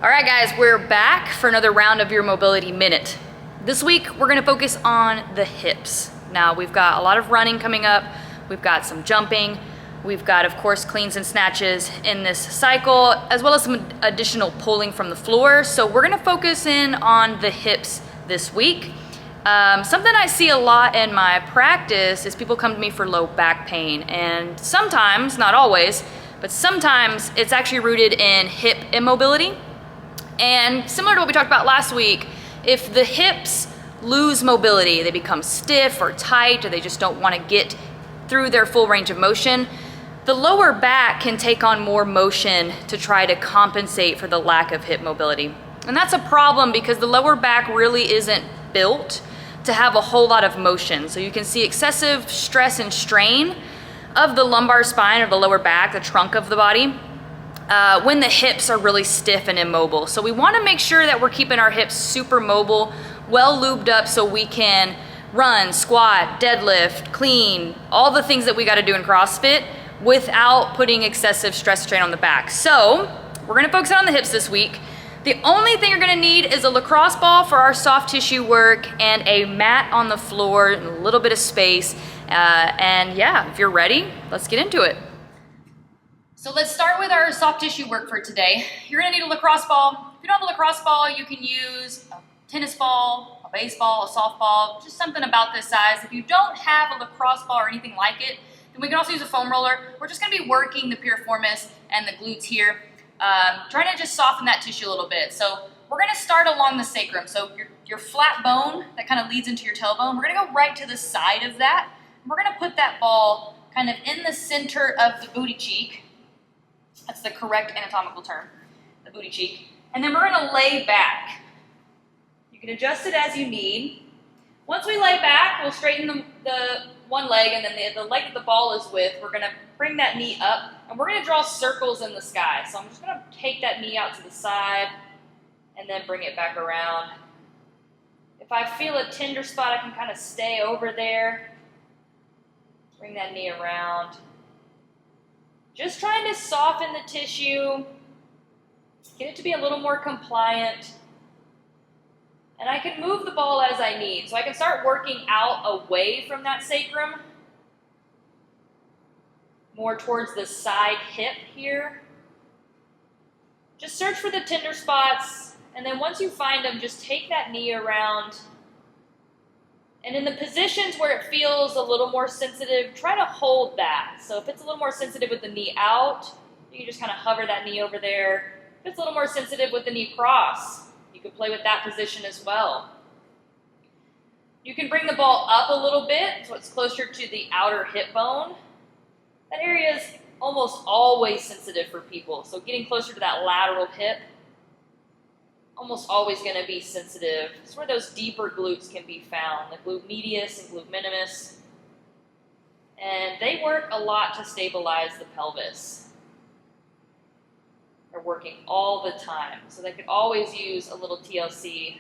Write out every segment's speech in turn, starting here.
All right, guys, we're back for another round of your Mobility Minute. This week, we're gonna focus on the hips. Now, we've got a lot of running coming up. We've got some jumping. We've got, of course, cleans and snatches in this cycle, as well as some additional pulling from the floor. So we're gonna focus in on the hips this week. Something I see a lot in my practice is people come to me for low back pain, and sometimes, not always, but sometimes it's actually rooted in hip immobility. And similar to what we talked about last week, if the hips lose mobility, they become stiff or tight, or they just don't want to get through their full range of motion, the lower back can take on more motion to try to compensate for the lack of hip mobility. And that's a problem because the lower back really isn't built to have a whole lot of motion. So you can see excessive stress and strain of the lumbar spine or the lower back, the trunk of the body, when the hips are really stiff and immobile. So we want to make sure that we're keeping our hips super mobile, well lubed up, so we can run, squat, deadlift, clean, all the things that we got to do in CrossFit without putting excessive stress strain on the back. So we're going to focus on the hips this week. The only thing you're going to need is a lacrosse ball for our soft tissue work and a mat on the floor and a little bit of space. And yeah, if you're ready, let's get into it. So let's start with our soft tissue work for today. You're gonna need a lacrosse ball. If you don't have a lacrosse ball, you can use a tennis ball, a baseball, a softball, just something about this size. If you don't have a lacrosse ball or anything like it, then we can also use a foam roller. We're just gonna be working the piriformis and the glutes here, trying to just soften that tissue a little bit. So we're gonna start along the sacrum. So your flat bone that kind of leads into your tailbone, we're gonna go right to the side of that. We're gonna put that ball kind of in the center of the booty cheek. That's the correct anatomical term, the booty cheek. And then we're gonna lay back. You can adjust it as you need. Once we lay back, we'll straighten the one leg, and then the leg that the ball is with, we're gonna bring that knee up, and we're gonna draw circles in the sky. So I'm just gonna take that knee out to the side, and then bring it back around. If I feel a tender spot, I can kind of stay over there. Bring that knee around. Just trying to soften the tissue, get it to be a little more compliant. And I can move the ball as I need. So I can start working out away from that sacrum, more towards the side hip here. Just search for the tender spots, and then once you find them, just take that knee around. And in the positions where it feels a little more sensitive, try to hold that. So if it's a little more sensitive with the knee out, you can just kind of hover that knee over there. If it's a little more sensitive with the knee cross, you can play with that position as well. You can bring the ball up a little bit so it's closer to the outer hip bone. That area is almost always sensitive for people. So getting closer to that lateral hip, almost always going to be sensitive. It's where those deeper glutes can be found, the glute medius and glute minimus. And they work a lot to stabilize the pelvis. They're working all the time. So they could always use a little TLC,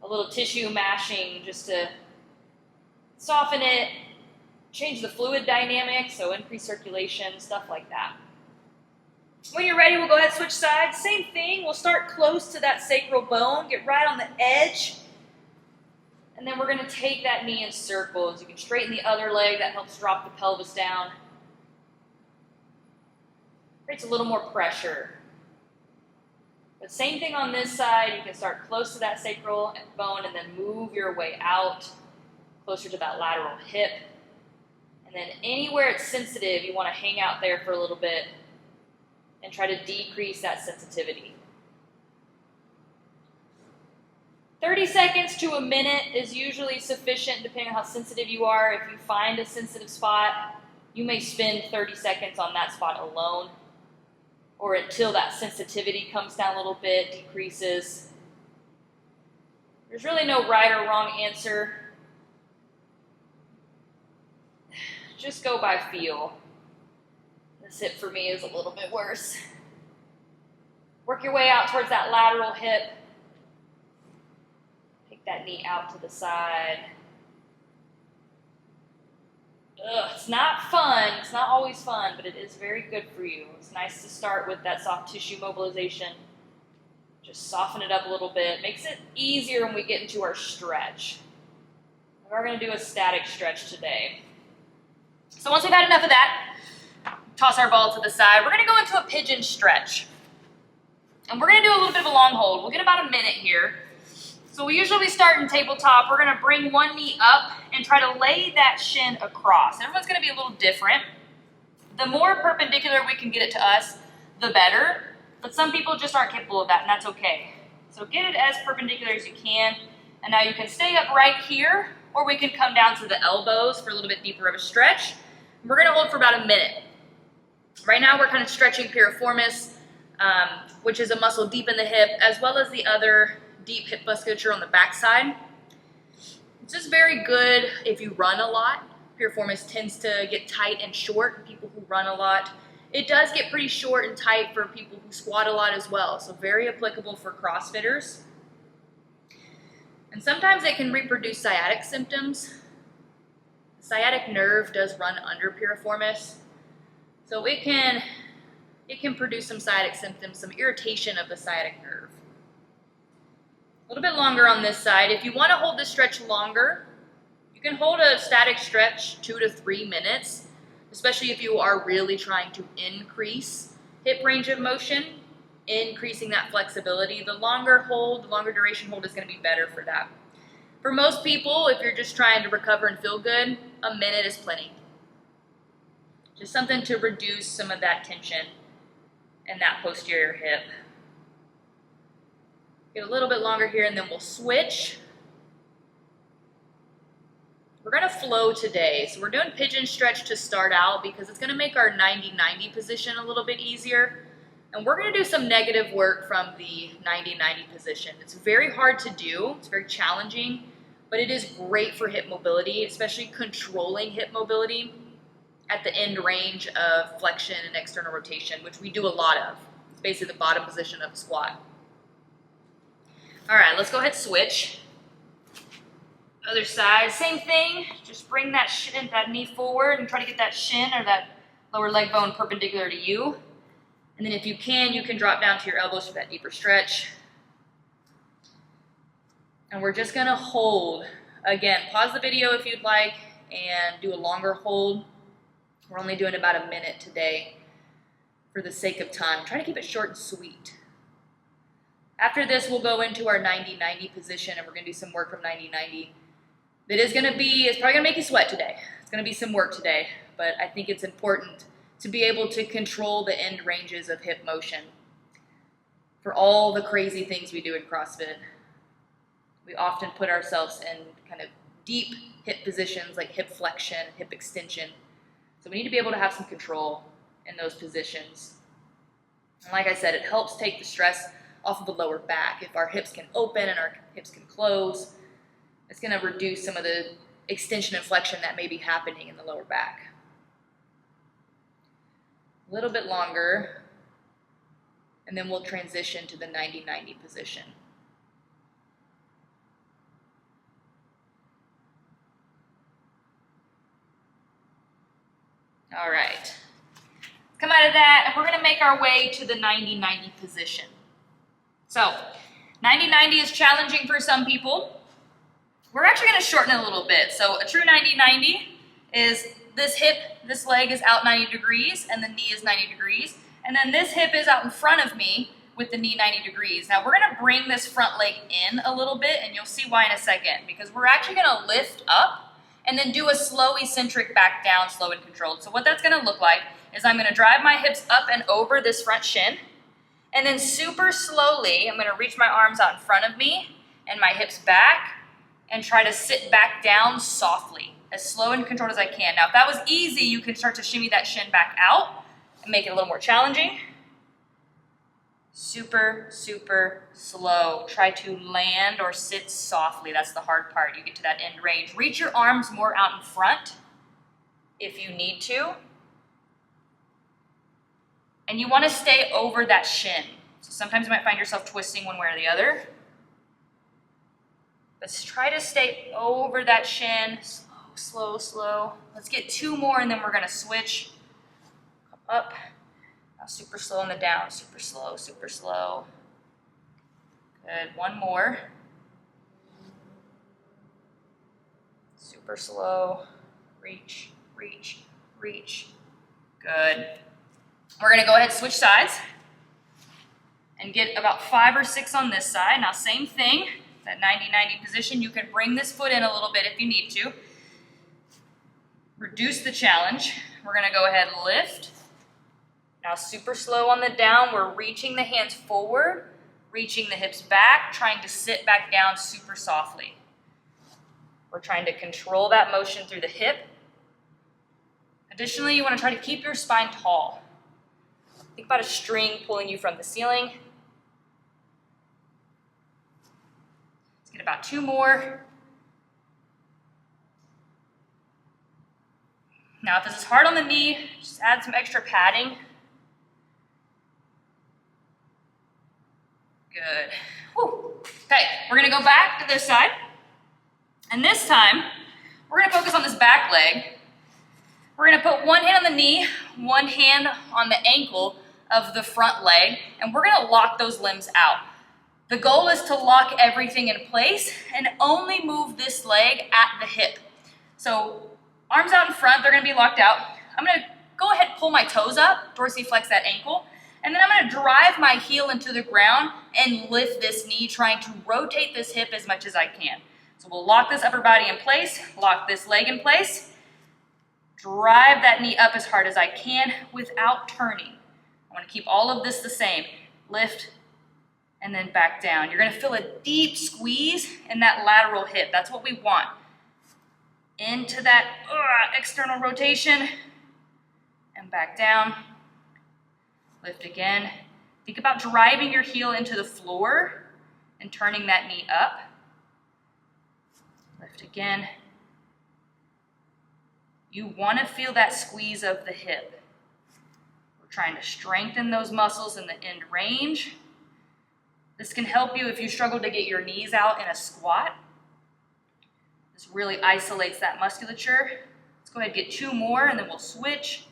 a little tissue mashing just to soften it, change the fluid dynamics, so increase circulation, stuff like that. When you're ready, we'll go ahead and switch sides. Same thing, we'll start close to that sacral bone, get right on the edge, and then we're gonna take that knee in circles. You can straighten the other leg, that helps drop the pelvis down. Creates a little more pressure. But same thing on this side, you can start close to that sacral bone and then move your way out, closer to that lateral hip. And then anywhere it's sensitive, you wanna hang out there for a little bit and try to decrease that sensitivity. 30 seconds to a minute is usually sufficient depending on how sensitive you are. If you find a sensitive spot, you may spend 30 seconds on that spot alone, or until that sensitivity comes down a little bit, decreases. There's really no right or wrong answer. Just go by feel. This hip for me is a little bit worse. Work your way out towards that lateral hip. Take that knee out to the side. It's not fun. It's not always fun, but it is very good for you. It's nice to start with that soft tissue mobilization. Just soften it up a little bit. Makes it easier when we get into our stretch. We're going to do a static stretch today. So once we've had enough of that, toss our ball to the side. We're going to go into a pigeon stretch. And we're going to do a little bit of a long hold. We'll get about a minute here. So we usually start in tabletop. We're going to bring one knee up and try to lay that shin across. Everyone's going to be a little different. The more perpendicular we can get it to us, the better. But some people just aren't capable of that, and that's okay. So get it as perpendicular as you can. And now you can stay up right here, or we can come down to the elbows for a little bit deeper of a stretch. We're going to hold for about a minute. Right now we're kind of stretching piriformis, which is a muscle deep in the hip, as well as the other deep hip musculature on the backside. It's just very good if you run a lot. Piriformis tends to get tight and short in people who run a lot. It does get pretty short and tight for people who squat a lot as well, so very applicable for CrossFitters. And sometimes it can reproduce sciatic symptoms. The sciatic nerve does run under piriformis, so it can produce some sciatic symptoms, some irritation of the sciatic nerve. A little bit longer on this side. If you want to hold this stretch longer, you can hold a static stretch 2 to 3 minutes, especially if you are really trying to increase hip range of motion, increasing that flexibility. The longer hold, the longer duration hold is going to be better for that. For most people, if you're just trying to recover and feel good, a minute is plenty. Just something to reduce some of that tension in that posterior hip. Get a little bit longer here and then we'll switch. We're going to flow today. So we're doing pigeon stretch to start out because it's going to make our 90-90 position a little bit easier. And we're going to do some negative work from the 90-90 position. It's very hard to do. It's very challenging, but it is great for hip mobility, especially controlling hip mobility at the end range of flexion and external rotation, which we do a lot of. It's basically the bottom position of a squat. All right, let's go ahead and switch. Other side, same thing. Just bring that knee forward and try to get that shin or that lower leg bone perpendicular to you. And then if you can drop down to your elbows for that deeper stretch. And we're just gonna hold. Again, pause the video if you'd like and do a longer hold. We're only doing about a minute today for the sake of time. Try to keep it short and sweet. After this, we'll go into our 90-90 position and we're gonna do some work from 90-90. It's probably gonna make you sweat today. It's gonna be some work today, but I think it's important to be able to control the end ranges of hip motion. For all the crazy things we do in CrossFit, we often put ourselves in kind of deep hip positions like hip flexion, hip extension. So we need to be able to have some control in those positions. And like I said, it helps take the stress off of the lower back. If our hips can open and our hips can close, it's going to reduce some of the extension and flexion that may be happening in the lower back. A little bit longer, and then we'll transition to the 90-90 position. All right, come out of that, and we're going to make our way to the 90-90 position. So 90-90 is challenging for some people. We're actually going to shorten it a little bit. So a true 90-90 is this leg is out 90 degrees and the knee is 90 degrees. And then this hip is out in front of me with the knee 90 degrees. Now we're going to bring this front leg in a little bit and you'll see why in a second, because we're actually going to lift up and then do a slow eccentric back down, slow and controlled. So what that's going to look like is I'm going to drive my hips up and over this front shin. And then super slowly, I'm going to reach my arms out in front of me and my hips back and try to sit back down softly, as slow and controlled as I can. Now, if that was easy, you can start to shimmy that shin back out and make it a little more challenging. Super, super slow. Try to land or sit softly. That's the hard part. You get to that end range. Reach your arms more out in front if you need to. And you want to stay over that shin. So sometimes you might find yourself twisting one way or the other. Let's try to stay over that shin. Slow, slow, slow. Let's get 2 more and then we're going to switch. Up. Now super slow on the down. Super slow, super slow. Good, one more. Super slow. Reach, reach, reach. Good. We're gonna go ahead and switch sides and get about 5 or 6 on this side. Now same thing, that 90-90 position. You can bring this foot in a little bit if you need to. Reduce the challenge. We're gonna go ahead and lift. Now super slow on the down. We're reaching the hands forward, reaching the hips back, trying to sit back down super softly. We're trying to control that motion through the hip. Additionally, you want to try to keep your spine tall. Think about a string pulling you from the ceiling. Let's get about 2 more. Now, if this is hard on the knee, just add some extra padding. Good. Whew. Okay, we're gonna go back to this side. And this time, we're gonna focus on this back leg. We're gonna put one hand on the knee, one hand on the ankle of the front leg, and we're gonna lock those limbs out. The goal is to lock everything in place and only move this leg at the hip. So arms out in front, they're gonna be locked out. I'm gonna go ahead and pull my toes up, dorsiflex that ankle, and then I'm gonna drive my heel into the ground and lift this knee, trying to rotate this hip as much as I can. So we'll lock this upper body in place, lock this leg in place, drive that knee up as hard as I can without turning. I want to keep all of this the same. Lift and then back down. You're going to feel a deep squeeze in that lateral hip. That's what we want. Into that external rotation and back down. Lift again. Think about driving your heel into the floor and turning that knee up. Lift again. You want to feel that squeeze of the hip. We're trying to strengthen those muscles in the end range. This can help you if you struggle to get your knees out in a squat. This really isolates that musculature. Let's go ahead and get 2 more and then we'll switch.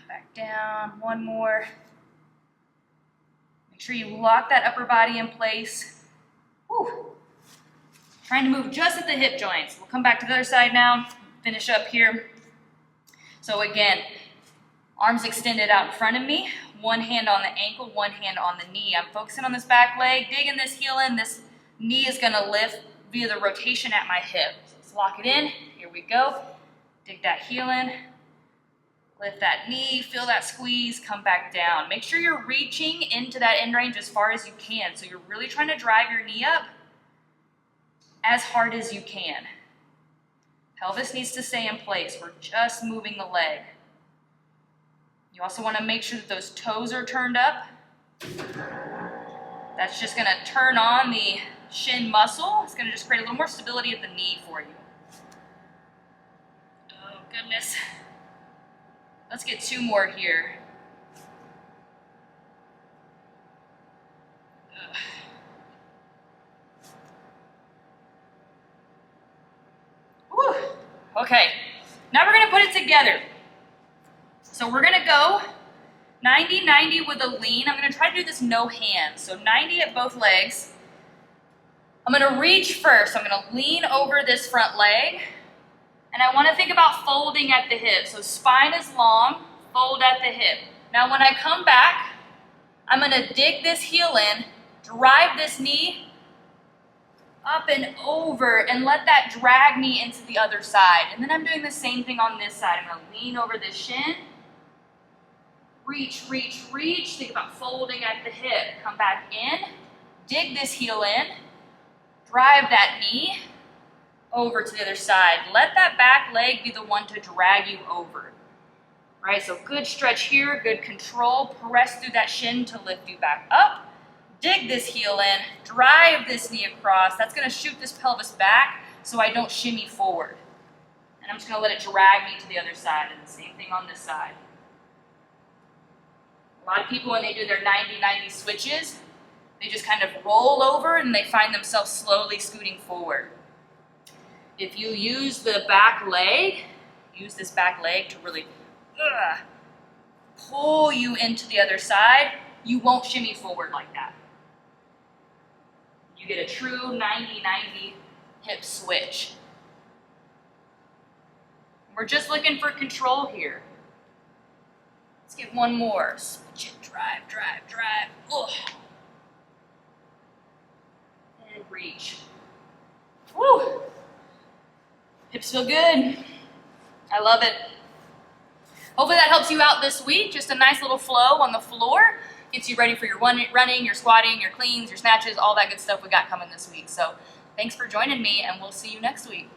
Back down, 1 more. Make sure you lock that upper body in place. Whew. Trying to move just at the hip joints. We'll come back to the other side now, finish up here. So again, arms extended out in front of me, one hand on the ankle, one hand on the knee. I'm focusing on this back leg, digging this heel in. This knee is gonna lift via the rotation at my hip. So let's lock it in, here we go. Dig that heel in, lift that knee, feel that squeeze, come back down. Make sure you're reaching into that end range as far as you can. So you're really trying to drive your knee up as hard as you can. Pelvis needs to stay in place. We're just moving the leg. You also want to make sure that those toes are turned up. That's just going to turn on the shin muscle. It's going to just create a little more stability at the knee for you. Oh, goodness. Let's get 2 more here. Okay, now we're gonna put it together. So we're gonna go 90-90 with a lean. I'm gonna try to do this no hands. So 90 at both legs. I'm gonna reach first. I'm gonna lean over this front leg. And I wanna think about folding at the hip. So spine is long, fold at the hip. Now when I come back, I'm gonna dig this heel in, drive this knee up and over, and let that drag me into the other side. And then I'm doing the same thing on this side. I'm gonna lean over this shin, reach, reach, reach. Think about folding at the hip. Come back in, dig this heel in, drive that knee over to the other side. Let that back leg be the one to drag you over. Right, so good stretch here, good control. Press through that shin to lift you back up. Dig this heel in, drive this knee across. That's gonna shoot this pelvis back so I don't shimmy forward. And I'm just gonna let it drag me to the other side, and the same thing on this side. A lot of people, when they do their 90-90 switches, they just kind of roll over and they find themselves slowly scooting forward. If you use the back leg, use this back leg to really pull you into the other side, you won't shimmy forward like that. You get a true 90-90 hip switch. We're just looking for control here. Let's get one more. Switch it, drive, drive, drive. Ugh. And reach. Woo! Hips feel good. I love it. Hopefully that helps you out this week. Just a nice little flow on the floor. Gets you ready for your running, your squatting, your cleans, your snatches, all that good stuff we got coming this week. So thanks for joining me, and we'll see you next week.